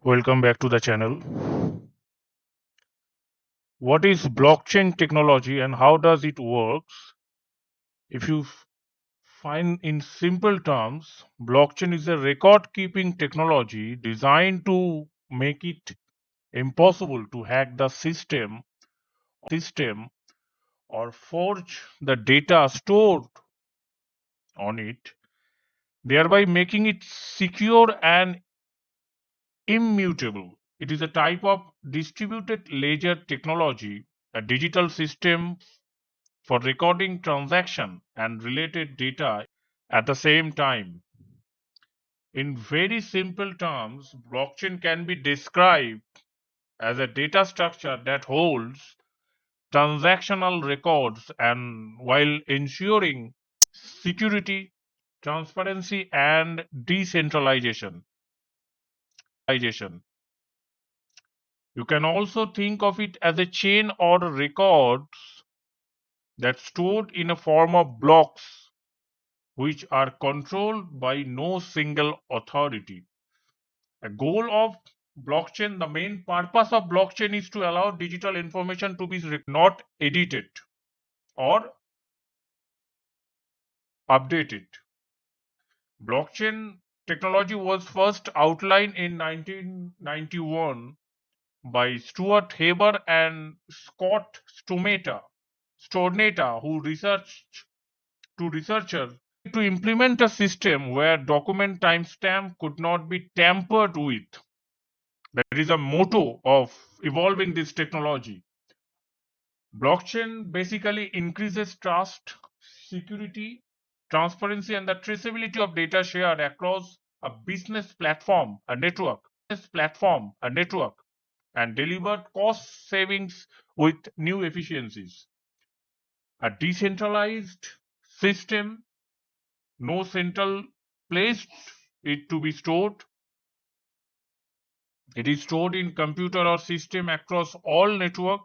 Welcome back to the channel. What is blockchain technology and how does it works? If you find in simple terms, blockchain is a record keeping technology designed to make it impossible to hack the system or forge the data stored on it, thereby making it secure and immutable. It is a type of distributed ledger technology, a digital system for recording transaction and related data at the same time. In very simple terms, blockchain can be described as a data structure that holds transactional records and while ensuring security, transparency and decentralization. You can also think of it as a chain or records that's stored in a form of blocks which are controlled by no single authority. A goal of blockchain, the main purpose of blockchain is to allow digital information to be not edited or updated. Blockchain technology was first outlined in 1991 by Stuart Haber and Scott Stornata, who researchers to implement a system where document timestamp could not be tampered with. That is a motto of evolving this technology. Blockchain basically increases trust, security, transparency, and the traceability of data shared across a business platform, and delivered cost savings with new efficiencies. A decentralized system, no central place it to be stored. It is stored in computer or system across all network.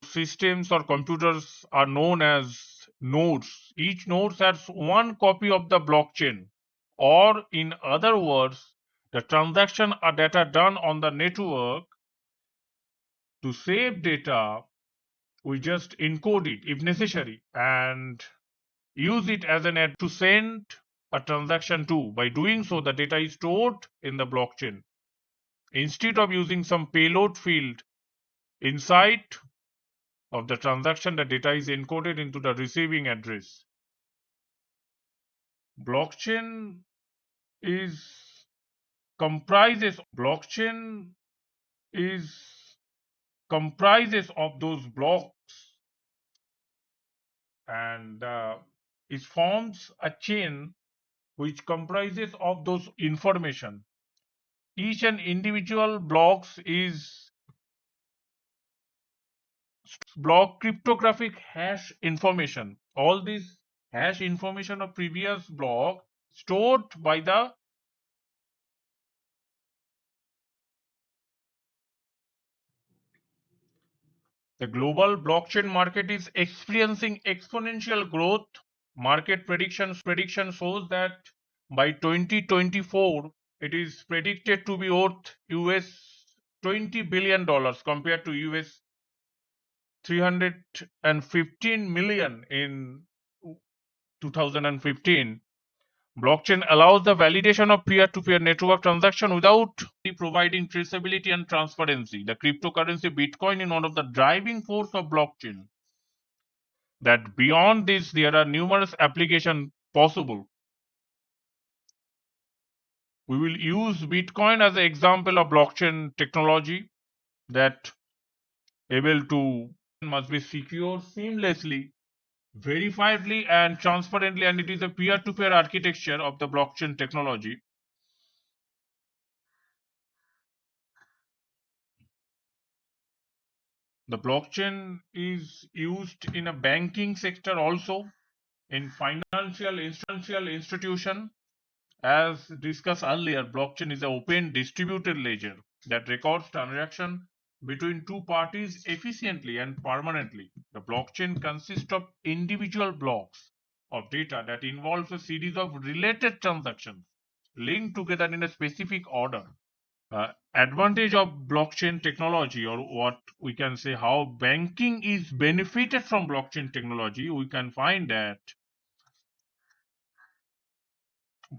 Systems or computers are known as nodes. Each node has one copy of the blockchain, or in other words, the transaction that are done on the network. To save data, we just encode it if necessary and use it as an to send a transaction to. By doing so, the data is stored in the blockchain instead of using some payload field inside of the transaction. The data is encoded into the receiving address. Blockchain is blockchain is comprises of those blocks, and it forms a chain which comprises of those information. Each and individual blocks is block cryptographic hash information. All this hash information of previous block stored by the global blockchain market is experiencing exponential growth. Market prediction shows that by 2024 it is predicted to be worth US $20 billion compared to US 315 million in 2015. Blockchain allows the validation of peer-to-peer network transaction without providing traceability and transparency. The cryptocurrency Bitcoin is one of the driving force of blockchain. That beyond this, there are numerous applications possible. We will use Bitcoin as an example of blockchain technology that able to must be secure seamlessly, verifiably and transparently, and it is a peer-to-peer architecture of the blockchain technology. The blockchain is used in a banking sector also, in financial institution. As discussed earlier, blockchain is an open distributed ledger that records transaction between two parties efficiently and permanently. The blockchain consists of individual blocks of data that involves a series of related transactions linked together in a specific order. Advantage of blockchain technology, or what we can say, how banking is benefited from blockchain technology, we can find that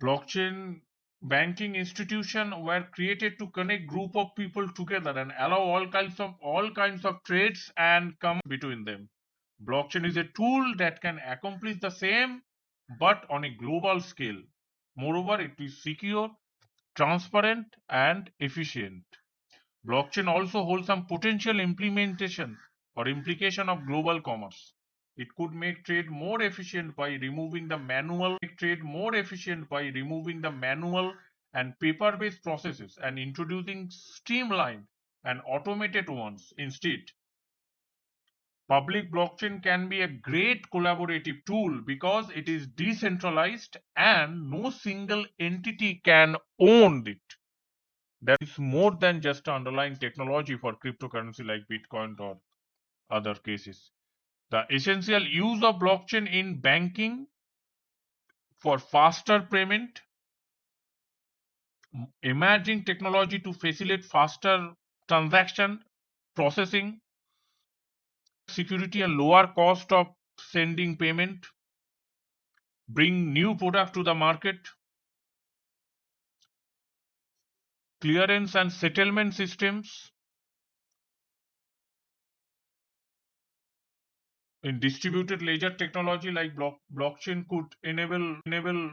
blockchain banking institution were created to connect group of people together and allow all kinds of trades and come between them. Blockchain is a tool that can accomplish the same but on a global scale. Moreover, it is secure, transparent, and efficient. Blockchain also holds some potential implementation or implication of global commerce. It could make trade more efficient by removing the manual and paper-based processes and introducing streamlined and automated ones instead. Public blockchain can be a great collaborative tool because it is decentralized and no single entity can own it. That is more than just underlying technology for cryptocurrency like Bitcoin or other cases. The essential use of blockchain in banking for faster payment, emerging technology to facilitate faster transaction processing, security and lower cost of sending payment, bring new product to the market, clearance and settlement systems in distributed ledger technology like blockchain could enable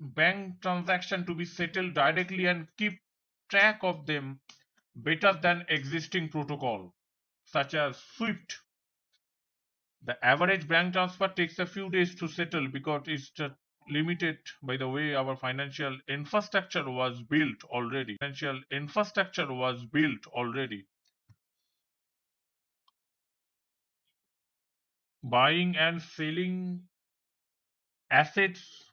bank transaction to be settled directly and keep track of them better than existing protocol such as Swift. The average bank transfer takes a few days to settle because it's limited by the way our financial infrastructure was built already. Buying and selling assets.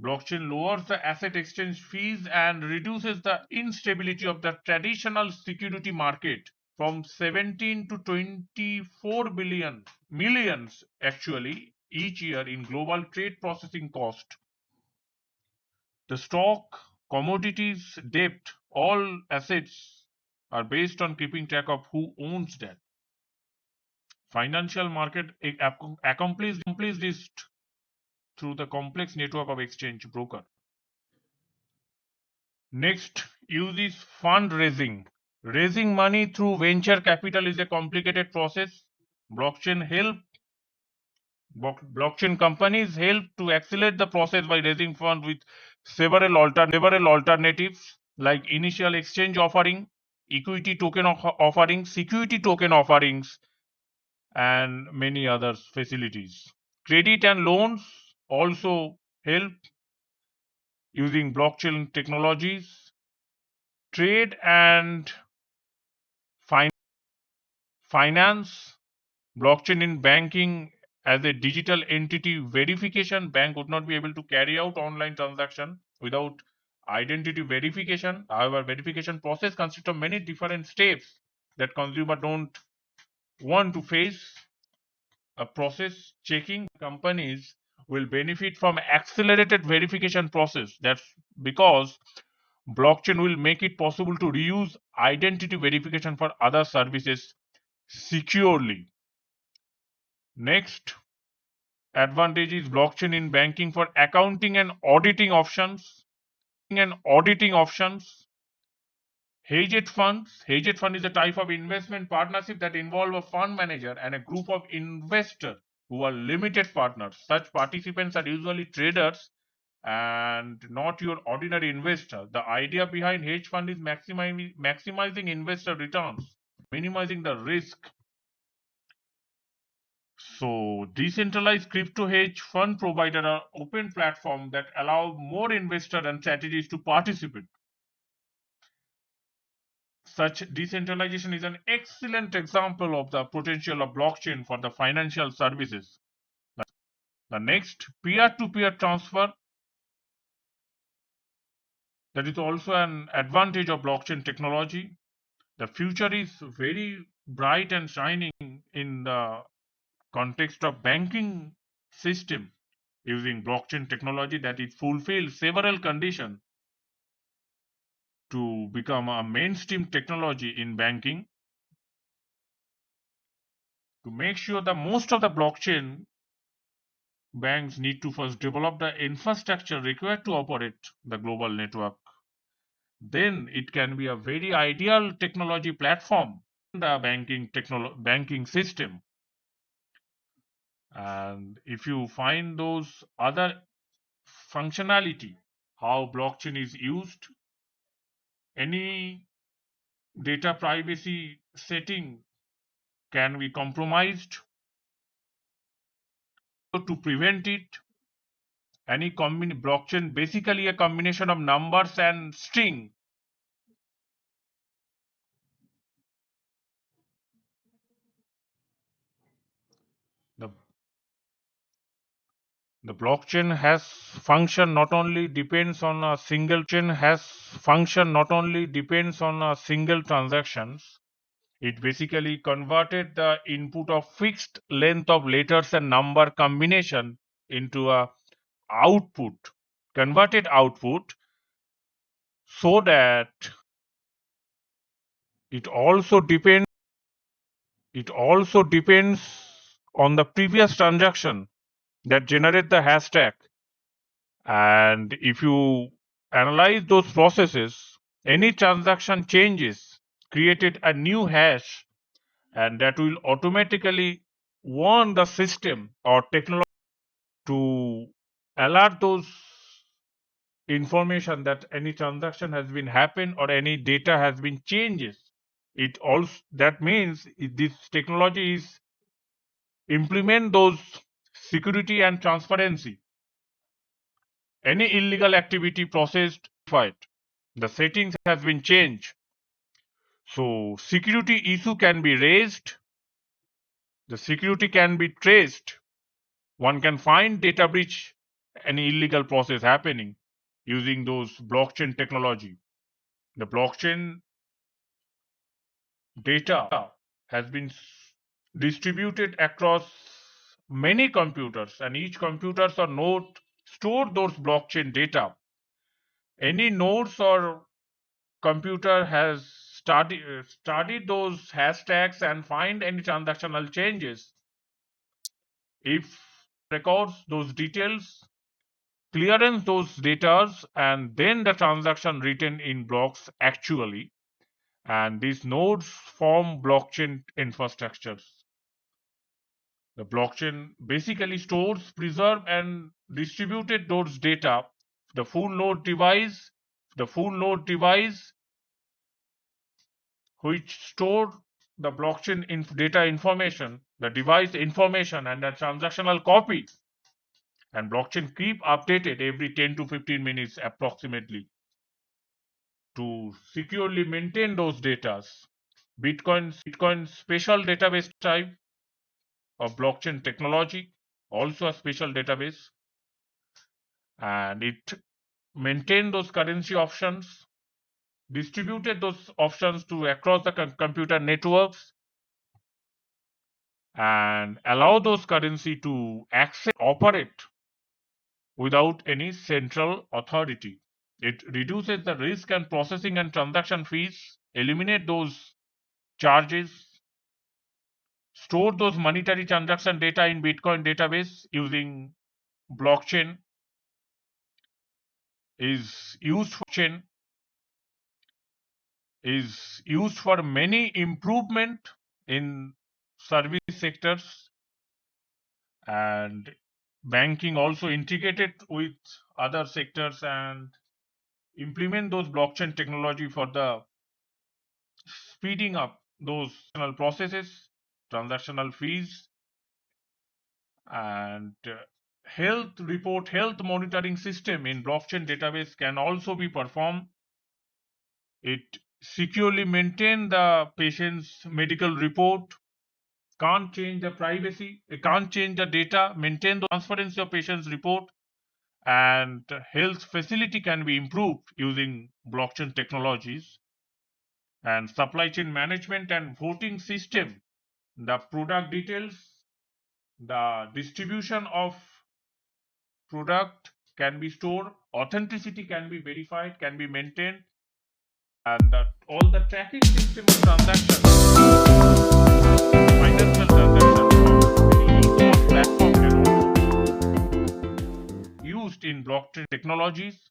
Blockchain lowers the asset exchange fees and reduces the instability of the traditional security market from 17 to 24 billion millions actually each year in global trade processing cost. The stock, commodities, debt, all assets are based on keeping track of who owns that. Financial market accomplish this through the complex network of exchange broker. Next, use is fundraising. Raising money through venture capital is a complicated process. Blockchain help Blockchain companies help to accelerate the process by raising funds with several alternatives like initial exchange offering, equity token offering, security token offerings, and many other facilities. Credit and loans also help using blockchain technologies. Trade and finance, blockchain in banking as a digital entity verification. Bank would not be able to carry out online transaction without identity verification. However, verification process consists of many different steps that consumer don't want to face. A process checking companies will benefit from accelerated verification process. That's because blockchain will make it possible to reuse identity verification for other services securely. Next advantage is blockchain in banking for accounting and auditing options. Hedged funds. Hedged fund is a type of investment partnership that involve a fund manager and a group of investors who are limited partners. Such participants are usually traders and not your ordinary investor. The idea behind hedge fund is maximizing investor returns, minimizing the risk. So decentralized crypto hedge fund provider are open platform that allow more investor and strategies to participate. Such decentralization is an excellent example of the potential of blockchain for the financial services. The next, peer-to-peer transfer, that is also an advantage of blockchain technology. The future is very bright and shining in the context of banking system using blockchain technology that it fulfills several conditions. to become a mainstream technology in banking, to make sure that most of the blockchain banks need to first develop the infrastructure required to operate the global network. Then it can be a very ideal technology platform, the banking system. And if you find those other functionality, how blockchain is used, any data privacy setting can be compromised. So to prevent it, blockchain basically a combination of numbers and string. The the blockchain has function not only depends on a single chain has function not only depends on a single transactions. It basically converted the input of fixed length of letters and number combination into a output, converted output, so that it also depends it also depends on the previous transaction that generate the hashtag. And if you analyze those processes, any transaction changes created a new hash, and that will automatically warn the system or technology to alert those information that any transaction has been happened or any data has been changes. It also that means this technology is implement those security and transparency. Any illegal activity processed fight. The settings has been changed. So security issue can be raised. The security can be traced. One can find data breach, any illegal process happening using those blockchain technology. The blockchain data has been distributed across many computers, and each computers or node store those blockchain data. Any nodes or computer has studied those hashtags and find any transactional changes. If records those details, clearance those data, and then the transaction written in blocks actually, and these nodes form blockchain infrastructures. The blockchain basically stores, preserve, and distributed those data. The full node device, the full node device which store the blockchain data information, the device information, and the transactional copy. And blockchain keep updated every 10 to 15 minutes approximately to securely maintain those data. Bitcoin special database type of blockchain technology, also a special database, and it maintain those currency options, distributed those options to across the computer networks, and allow those currency to access operate without any central authority. It reduces the risk and processing and transaction fees, eliminate those charges, store those monetary transaction data in Bitcoin database using blockchain is used for chain is used for many improvement in service sectors, and banking also integrated with other sectors and implement those blockchain technology for the speeding up those processes, transactional fees, and health monitoring system in blockchain database can also be performed. It securely maintain the patient's medical report, can't change the privacy, it can't change the data, maintain the transparency of patient's report, and health facility can be improved using blockchain technologies. And supply chain management and voting system, the product details, the distribution of product can be stored, authenticity can be verified, can be maintained, and all the tracking system of transactions, financial transactions, e-commerce platform can also used in blockchain technologies.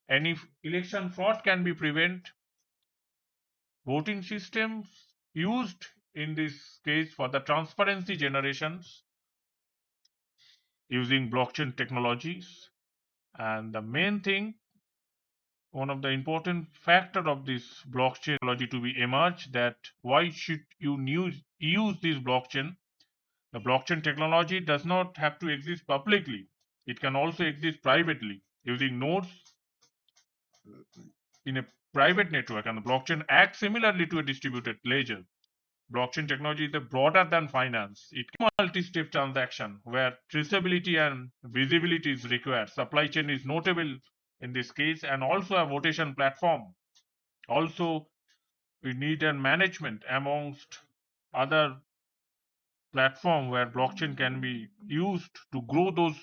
Any election fraud can be prevented. Voting systems used in this case for the transparency generations using blockchain technologies. And the main thing, one of the important factor of this blockchain technology to be emerged, that why should you use this blockchain? The blockchain technology does not have to exist publicly. It can also exist privately using nodes in a private network, and the blockchain acts similarly to a distributed ledger. Blockchain technology is broader than finance. It can multi-step transaction where traceability and visibility is required. Supply chain is notable in this case, and also a votation platform. Also, we need a management amongst other platform where blockchain can be used to grow those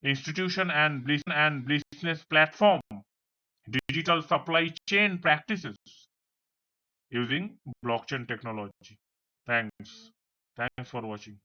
institution and business platform, digital supply chain practices using blockchain technology. Thanks. Thanks for watching.